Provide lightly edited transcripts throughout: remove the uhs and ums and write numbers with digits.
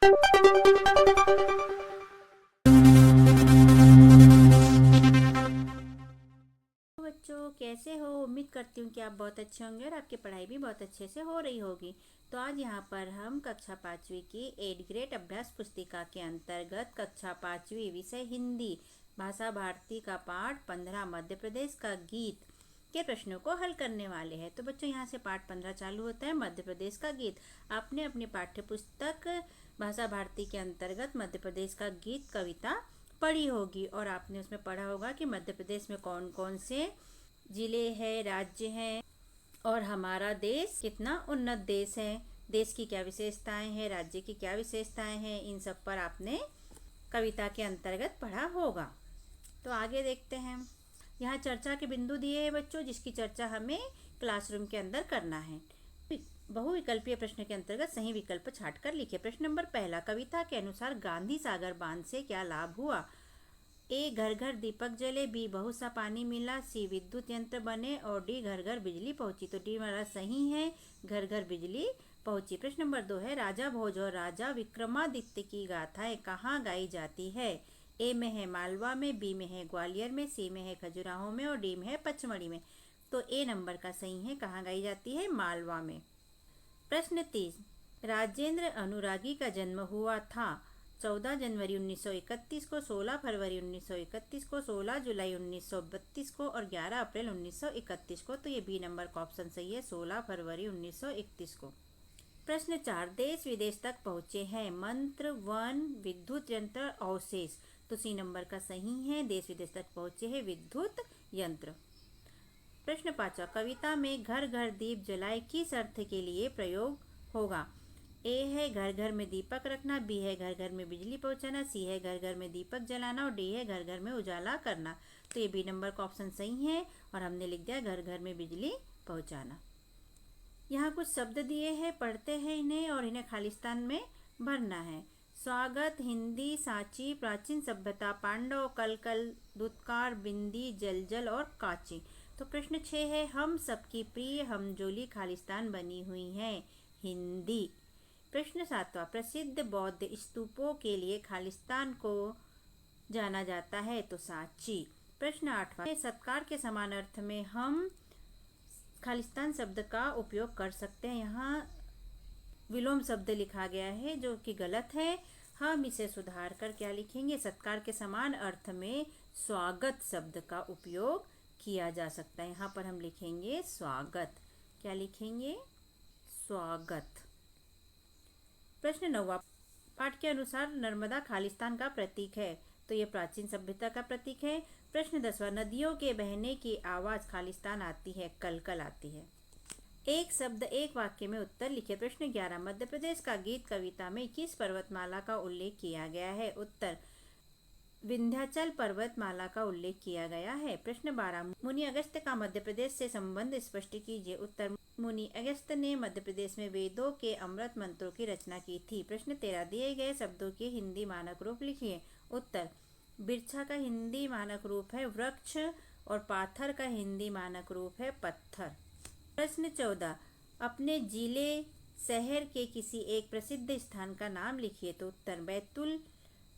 बच्चों कैसे हो। उम्मीद करती हूँ कि आप बहुत अच्छे होंगे और आपकी पढ़ाई भी बहुत अच्छे से हो रही होगी। तो आज यहाँ पर हम कक्षा 5वीं की 8th ग्रेड अभ्यास पुस्तिका के अंतर्गत कक्षा 5वीं विषय हिंदी भाषा भारती का पाठ 15 मध्य प्रदेश का गीत के प्रश्नों को हल करने वाले हैं। तो बच्चों यहाँ से पाठ 15 चालू होता है, मध्य प्रदेश का गीत। आपने अपनी पाठ्य पुस्तक भाषा भारती के अंतर्गत मध्य प्रदेश का गीत कविता पढ़ी होगी और आपने उसमें पढ़ा होगा कि मध्य प्रदेश में कौन कौन से जिले हैं, राज्य हैं और हमारा देश कितना उन्नत देश है, देश की क्या विशेषताएं हैं, राज्य की क्या विशेषताएं हैं, इन सब पर आपने कविता के अंतर्गत पढ़ा होगा। तो आगे देखते हैं। यहाँ चर्चा के बिंदु दिए हैं बच्चों, जिसकी चर्चा हमें क्लासरूम के अंदर करना है। बहुविकल्पीय प्रश्न के अंतर्गत सही विकल्प छांटकर लिखिए। प्रश्न नंबर पहला, कविता के अनुसार गांधी सागर बांध से क्या लाभ हुआ? ए, घर घर दीपक जले, बी, बहुत सा पानी मिला, सी, विद्युत यंत्र बने और डी, घर घर बिजली पहुंची। तो डी वाला सही है, घर घर बिजली पहुंची। प्रश्न नंबर 2 है, राजा भोज और राजा विक्रमादित्य की गाथाएं कहाँ गाई जाती है? ए में है मालवा में, बी में है ग्वालियर में, सी में है खजुराहो में और डी में है पचमढ़ी में। तो ए नंबर का सही है, कहाँ गाई जाती है? मालवा में। प्रश्न 3, राजेंद्र अनुरागी का जन्म हुआ था 14 जनवरी 1931 को, 16 फरवरी 1931 को, 16 जुलाई 1932 को और 11 अप्रैल 1931 को। तो ये बी नंबर का ऑप्शन सही है, 16 फरवरी 1931 को। प्रश्न 4, देश विदेश तक पहुंचे हैं मंत्र, वन, विद्युत यंत्र, अवशेष। तो सी नंबर का सही है, देश विदेश तक पहुंचे हैं विद्युत यंत्र। प्रश्न 5, कविता में घर घर दीप जलाए किस अर्थ के लिए प्रयोग होगा? ए है घर घर में दीपक रखना, बी है घर घर में बिजली पहुंचाना, सी है घर घर में दीपक जलाना और डी है घर घर में उजाला करना। तो ये बी नंबर का ऑप्शन सही है और हमने लिख दिया घर घर में बिजली पहुंचाना। यहाँ कुछ शब्द दिए हैं, पढ़ते हैं इन्हें और इन्हें खालिस्तान में भरना है। स्वागत, हिंदी, सांची, प्राचीन सभ्यता, पांडव, कलकल, दुत्कार, बिंदी, जलजल और काची। तो प्रश्न 6 है, हम सबकी प्रिय हमजोली खालिस्तान बनी हुई है, हिंदी। प्रश्न 7, प्रसिद्ध बौद्ध स्तूपों के लिए खालिस्तान को जाना जाता है, तो सांची। प्रश्न 8, सत्कार के समान अर्थ में हम खालिस्तान शब्द का उपयोग कर सकते हैं। यहाँ विलोम शब्द लिखा गया है जो कि गलत है, हम इसे सुधार कर क्या लिखेंगे? सत्कार के समान अर्थ में स्वागत शब्द का उपयोग किया जा सकता है। यहाँ पर हम लिखेंगे स्वागत। क्या लिखेंगे? स्वागत। प्रश्न 9, पाठ के अनुसार नर्मदा खालिस्तान का प्रतीक है, तो ये प्राचीन सभ्यता का प्रतीक है। प्रश्न 10, नदियों के बहने की आवाज खालिस्तान आती है, कलकल आती है। एक शब्द एक वाक्य में उत्तर लिखिए। प्रश्न 11, मध्य प्रदेश का गीत कविता में किस पर्वतमाला का उल्लेख किया गया है? उत्तर, विंध्याचल पर्वतमाला का उल्लेख किया गया है। प्रश्न 12, मुनि अगस्त्य का मध्य प्रदेश से संबंध स्पष्ट कीजिए। उत्तर, मुनि अगस्त्य ने मध्य प्रदेश में वेदों के अमृत मंत्रों की रचना की थी। प्रश्न 13, दिए गए शब्दों के हिंदी मानक रूप लिखिए। उत्तर, बिरछा का हिंदी मानक रूप है वृक्ष और पाथर का हिंदी मानक रूप है पत्थर। प्रश्न 14, अपने जिले शहर के किसी एक प्रसिद्ध स्थान का नाम लिखिए। तो उत्तर, बैतूल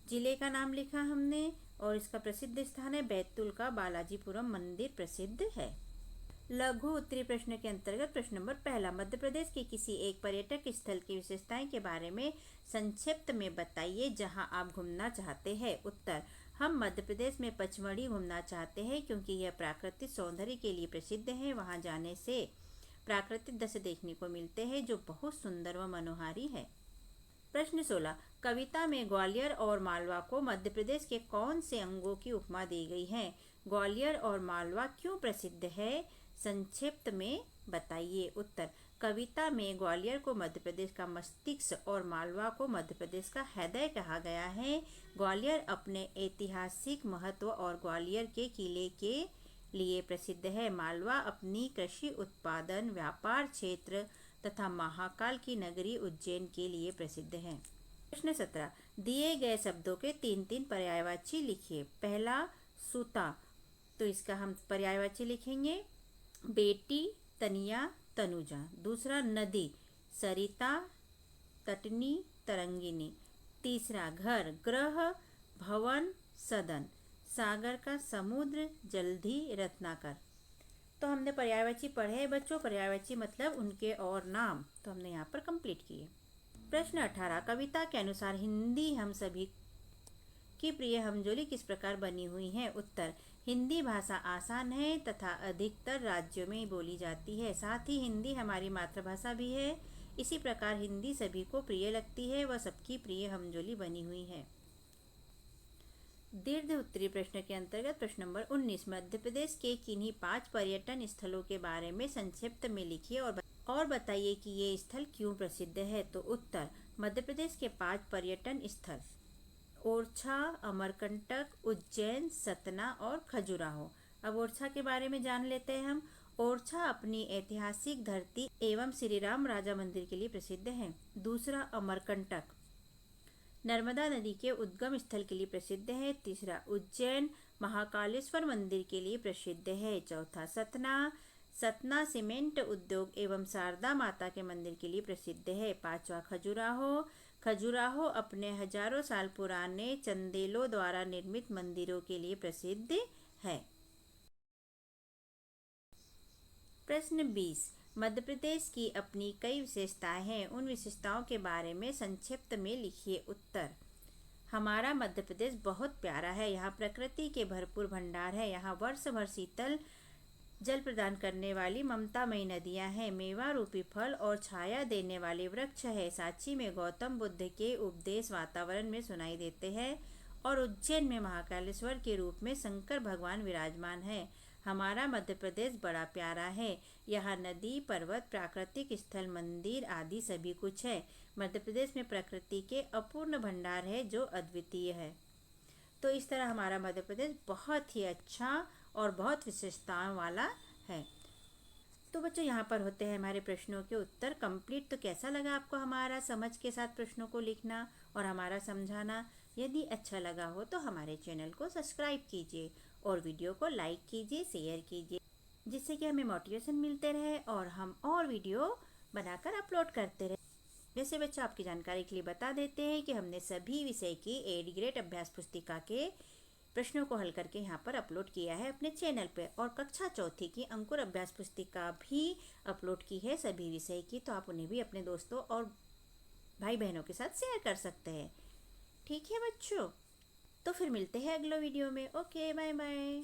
जिले का नाम लिखा हमने और इसका प्रसिद्ध स्थान है बैतूल का बालाजीपुरम मंदिर प्रसिद्ध है। लघु उत्तरी प्रश्न के अंतर्गत प्रश्न नंबर 1, मध्य प्रदेश के किसी एक पर्यटक स्थल की विशेषताएं के बारे में संक्षिप्त में बताइए जहां आप घूमना चाहते हैं। उत्तर, हम मध्य प्रदेश में पचमढ़ी घूमना चाहते हैं क्योंकि यह प्राकृतिक सौंदर्य के लिए प्रसिद्ध है। वहां जाने से प्राकृतिक दृश्य देखने को मिलते हैं जो बहुत सुंदर व मनोहारी है। प्रश्न 16, कविता में ग्वालियर और मालवा को मध्य प्रदेश के कौन से अंगों की उपमा दी गई है? ग्वालियर और मालवा क्यों प्रसिद्ध है? संक्षिप्त में बताइए। उत्तर, कविता में ग्वालियर को मध्य प्रदेश का मस्तिष्क और मालवा को मध्य प्रदेश का हृदय कहा गया है। ग्वालियर अपने ऐतिहासिक महत्व और ग्वालियर के किले के लिए प्रसिद्ध है। मालवा अपनी कृषि उत्पादन, व्यापार क्षेत्र तथा महाकाल की नगरी उज्जैन के लिए प्रसिद्ध है। प्रश्न 17, दिए गए शब्दों के 3 पर्यायवाची लिखिए। पहला, सुता, तो इसका हम पर्यायवाची लिखेंगे बेटी, तनिया, तनुजा। दूसरा, नदी, सरिता, तटनी, तरंगिनी। तीसरा घर, ग्रह, भवन, सदन। सागर का समुद्र, जलधि, रत्नाकर। तो हमने पर्यायवाची पढ़े हैं बच्चों। पर्यायवाची मतलब उनके और नाम, तो हमने यहाँ पर कंप्लीट किए। प्रश्न 18, कविता के अनुसार हिंदी हम सभी की प्रिय हमजोली किस प्रकार बनी हुई है? उत्तर, हिंदी भाषा आसान है तथा अधिकतर राज्यों में बोली जाती है। साथ ही हिंदी हमारी मातृभाषा भी है। इसी प्रकार हिंदी सभी को प्रिय लगती है, वह सबकी प्रिय हमजोली बनी हुई है। दीर्घ उत्तरीय प्रश्न के अंतर्गत प्रश्न नंबर 19, मध्य प्रदेश के किन्हीं 5 पर्यटन स्थलों के बारे में संक्षिप्त में लिखिए और बताइए कि ये स्थल क्यों प्रसिद्ध है। तो उत्तर, मध्य प्रदेश के 5 पर्यटन स्थल ओरछा, अमरकंटक, उज्जैन, सतना और खजुराहो। अब ओरछा के बारे में जान लेते हैं हम। ओरछा अपनी ऐतिहासिक धरती एवं श्री राम राजा मंदिर के लिए प्रसिद्ध है। दूसरा, अमरकंटक नर्मदा नदी के उद्गम स्थल के लिए प्रसिद्ध है। तीसरा, उज्जैन महाकालेश्वर मंदिर के लिए प्रसिद्ध है। चौथा, सतना सीमेंट उद्योग एवं शारदा माता के मंदिर के लिए प्रसिद्ध है। पांचवा, खजुराहो अपने हजारों साल पुराने चंदेलों द्वारा निर्मित मंदिरों के लिए प्रसिद्ध है। प्रश्न 20, मध्य प्रदेश की अपनी कई विशेषताएं हैं, उन विशेषताओं के बारे में संक्षिप्त में लिखिए। उत्तर, हमारा मध्य प्रदेश बहुत प्यारा है। यहाँ प्रकृति के भरपूर भंडार है। यहाँ वर्ष भर शीतल जल प्रदान करने वाली ममतामयी नदियाँ हैं। मेवा रूपी फल और छाया देने वाले वृक्ष है। सांची में गौतम बुद्ध के उपदेश वातावरण में सुनाई देते हैं और उज्जैन में महाकालेश्वर के रूप में शंकर भगवान विराजमान है। हमारा मध्य प्रदेश बड़ा प्यारा है। यहाँ नदी, पर्वत, प्राकृतिक स्थल, मंदिर आदि सभी कुछ है। मध्य प्रदेश में प्रकृति के अपूर्ण भंडार है जो अद्वितीय है। तो इस तरह हमारा मध्य प्रदेश बहुत ही अच्छा और बहुत विशेषताओं वाला है। तो बच्चों, यहाँ पर होते हैं हमारे प्रश्नों के उत्तर कंप्लीट। तो कैसा लगा आपको हमारा समझ के साथ प्रश्नों को लिखना और हमारा समझाना? यदि अच्छा लगा हो तो हमारे चैनल को सब्सक्राइब कीजिए और वीडियो को लाइक कीजिए, शेयर कीजिए, जिससे कि हमें मोटिवेशन मिलते रहे और हम और वीडियो बनाकर अपलोड करते रहे। जैसे बच्चों, आपकी जानकारी के लिए बता देते हैं कि हमने सभी विषय की 8th ग्रेड अभ्यास पुस्तिका के प्रश्नों को हल करके यहाँ पर अपलोड किया है अपने चैनल पे, और कक्षा 4 की अंकुर अभ्यास पुस्तिका भी अपलोड की है सभी विषय की। तो आप उन्हें भी अपने दोस्तों और भाई बहनों के साथ शेयर कर सकते हैं। ठीक है बच्चों, तो फिर मिलते हैं अगले वीडियो में। Okay, bye bye.